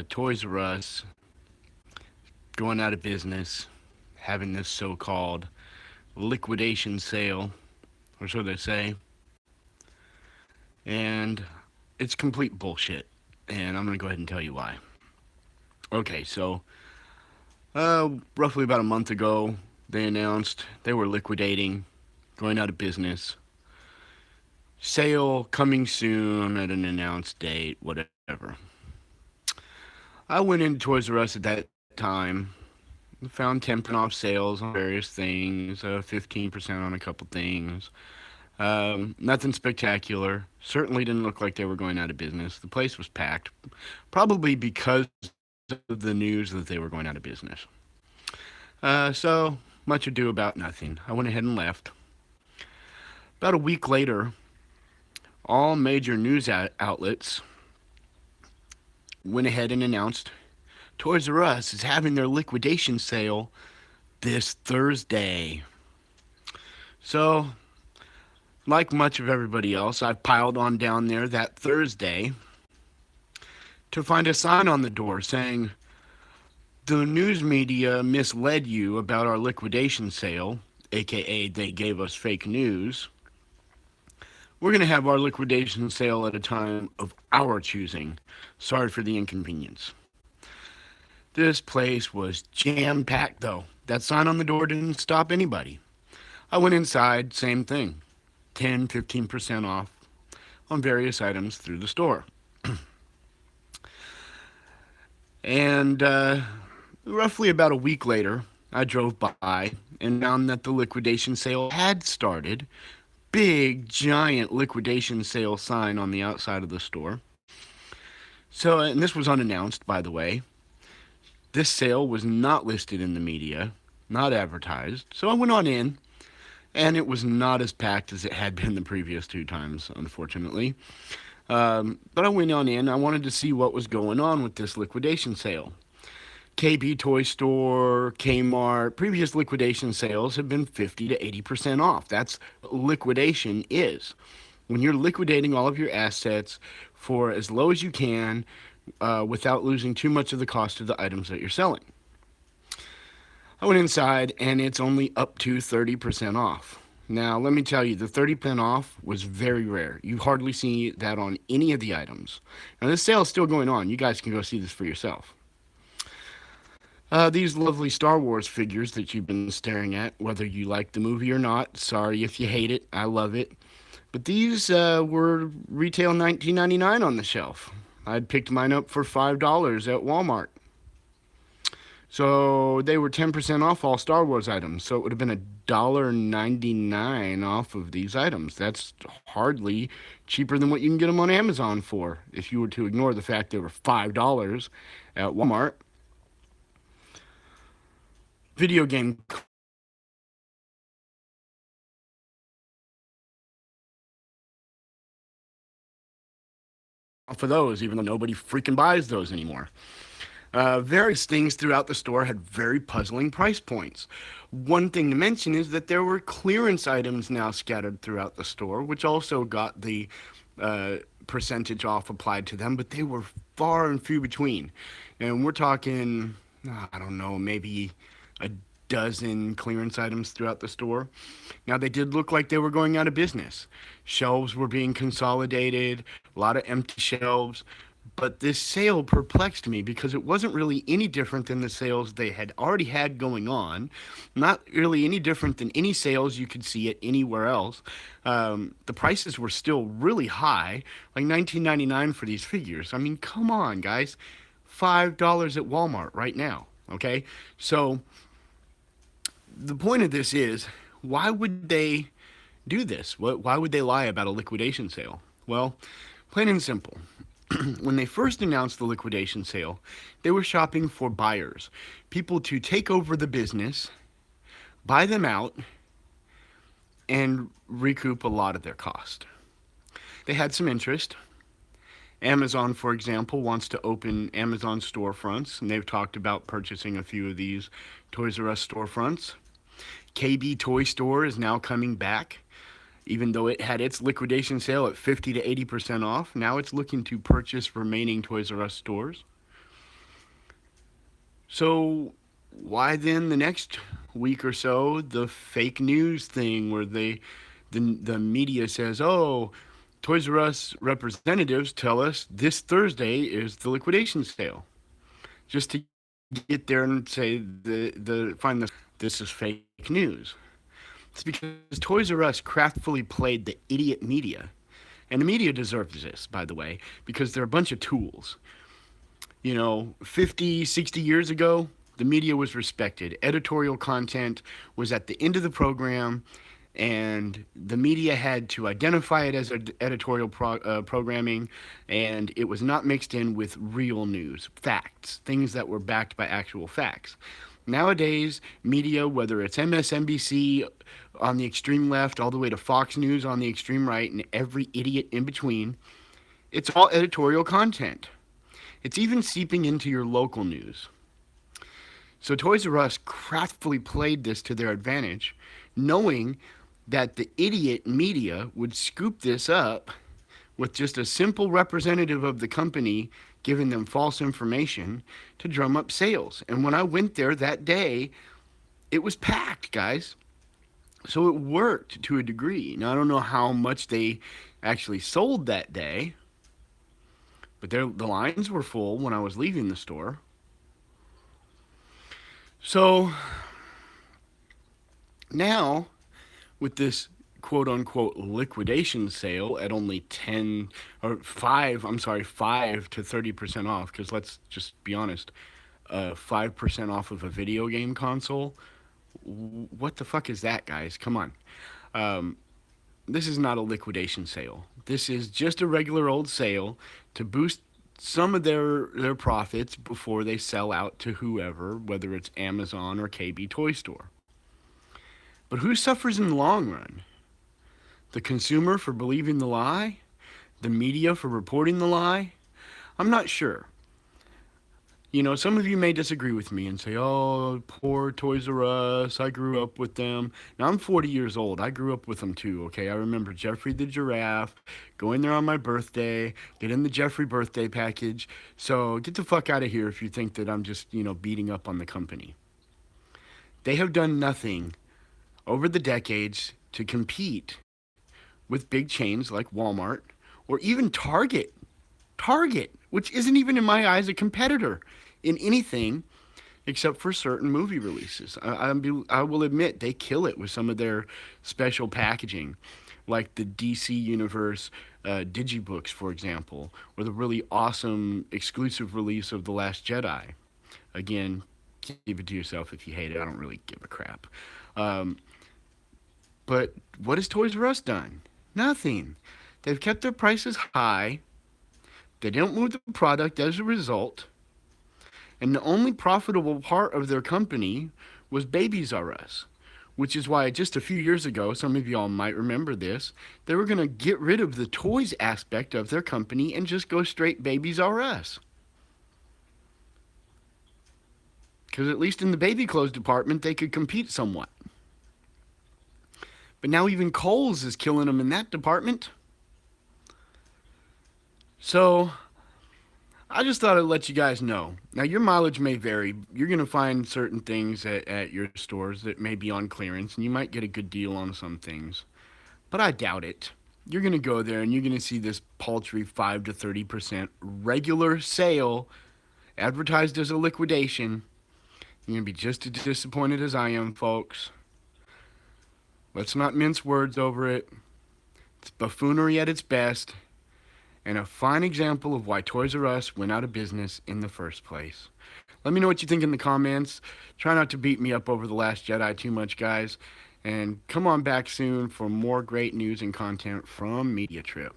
Toys R Us going out of business, having this so-called liquidation sale, or so they say, and it's complete bullshit. And I'm gonna go ahead and tell you why. Okay, so roughly about a month ago, they announced they were liquidating, going out of business. Sale coming soon at an announced date, whatever. I went into Toys R Us at that time, found 10% off sales on various things, 15% on a couple things. Nothing spectacular. Certainly didn't look like they were going out of business. The place was packed, probably because of the news that they were going out of business. So, much ado about nothing. I went ahead and left. About a week later, all major news outlets went ahead and announced Toys R Us is having their liquidation sale this Thursday. So, like much of everybody else, I piled on down there that Thursday to find a sign on the door saying, "The news media misled you about our liquidation sale, aka they gave us fake news. We're going to have our liquidation sale at a time of our choosing. Sorry for the inconvenience." This place was jam packed, though. That sign on the door didn't stop anybody. I went inside, same thing, 10, 15% off on various items through the store. And roughly about a week later, I drove by and found that the liquidation sale had started. Big, giant liquidation sale sign on the outside of the store. So, and this was unannounced, by the way. This sale was not listed in the media, not advertised. So I went on in, and it was not as packed as it had been the previous two times, unfortunately. But I went on in. I wanted to see what was going on with this liquidation sale. KB Toy Store, Kmart, previous liquidation sales have been 50 to 80% off. That's what liquidation is. When you're liquidating all of your assets for as low as you can without losing too much of the cost of the items that you're selling. I went inside and it's only up to 30% off. Now, let me tell you, the 30% off was very rare. You hardly see that on any of the items. Now, this sale is still going on. You guys can go see this for yourself. These lovely Star Wars figures that you've been staring at, whether you like the movie or not, sorry if you hate it, I love it. But these were retail $19.99 on the shelf. I'd picked mine up for $5 at Walmart. So they were 10% off all Star Wars items. So it would have been $1.99 off of these items. That's hardly cheaper than what you can get them on Amazon for. If you were to ignore the fact they were $5 at Walmart. Video game for those, even though nobody freaking buys those anymore. Various things throughout the store had very puzzling price points. One thing to mention is that there were clearance items now scattered throughout the store, which also got the percentage off applied to them, but they were far and few between. And we're talking, I don't know, maybe a dozen clearance items throughout the store. Now, they did look like they were going out of business. Shelves were being consolidated, a lot of empty shelves. But this sale perplexed me because it wasn't really any different than the sales they had already had going on. Not really any different than any sales you could see at anywhere else. The prices were still really high, like $19.99 for these figures. I mean, come on, guys. $5 at Walmart right now, okay? So the point of this is, why would they do this? Why would they lie about a liquidation sale? Well, plain and simple. When they first announced the liquidation sale, they were shopping for buyers, people to take over the business, buy them out, and recoup a lot of their cost. They had some interest. Amazon, for example, wants to open Amazon storefronts, and they've talked about purchasing a few of these Toys R Us storefronts. KB Toy Store is now coming back. Even though it had its liquidation sale at 50 to 80% off, now it's looking to purchase remaining Toys R Us stores. So why then the next week or so the fake news thing where the media says, "Oh, Toys R Us representatives tell us this Thursday is the liquidation sale," just to get there and say this is fake news. It's because Toys R Us craftfully played the idiot media. And the media deserves this, by the way, because they're a bunch of tools. 50, 60 years ago, the media was respected. Editorial content was at the end of the program, and the media had to identify it as editorial programming, and it was not mixed in with real news, facts, things that were backed by actual facts. Nowadays, media, whether it's MSNBC on the extreme left all the way to Fox News on the extreme right and every idiot in between, it's all editorial content. It's even seeping into your local news. So Toys R Us craftfully played this to their advantage, knowing that the idiot media would scoop this up with just a simple representative of the company giving them false information to drum up sales. And when I went there that day, it was packed, guys. So it worked to a degree. Now, I don't know how much they actually sold that day, but the lines were full when I was leaving the store. So now, with this quote unquote liquidation sale at only 10 or 5, I'm sorry, 5 to 30% off, because let's just be honest, 5% off of a video game console, what the fuck is that, guys? Come on. Um, this is not a liquidation sale. This is just a regular old sale to boost some of their profits before they sell out to whoever, whether it's Amazon or KB Toy Store. But who suffers in the long run? The consumer for believing the lie? The media for reporting the lie? I'm not sure. Some of you may disagree with me and say, "Oh, poor Toys R Us. I grew up with them." Now, I'm 40 years old. I grew up with them too, okay? I remember Jeffrey the Giraffe, going there on my birthday, getting the Jeffrey birthday package. So get the fuck out of here if you think that I'm just, beating up on the company. They have done nothing over the decades to compete with big chains like Walmart or even Target. Target, which isn't even in my eyes a competitor in anything except for certain movie releases. I will admit they kill it with some of their special packaging, like the DC Universe digibooks, for example, or the really awesome exclusive release of The Last Jedi. Again, keep it to yourself if you hate it. I don't really give a crap. Um, but what has Toys R Us done? Nothing. They've kept their prices high. They don't move the product as a result. And the only profitable part of their company was Babies R Us, which is why just a few years ago, some of y'all might remember this, they were going to get rid of the toys aspect of their company and just go straight Babies R Us. Because at least in the baby clothes department, they could compete somewhat. But now even Kohl's is killing them in that department. So I just thought I'd let you guys know. Now, your mileage may vary. You're going to find certain things at your stores that may be on clearance, and you might get a good deal on some things. But I doubt it. You're going to go there and you're going to see this paltry 5 to 30% regular sale advertised as a liquidation. You're going to be just as disappointed as I am, folks. Let's not mince words over it. It's buffoonery at its best, and a fine example of why Toys R Us went out of business in the first place. Let me know what you think in the comments. Try not to beat me up over The Last Jedi too much, guys. And come on back soon for more great news and content from Media Trip.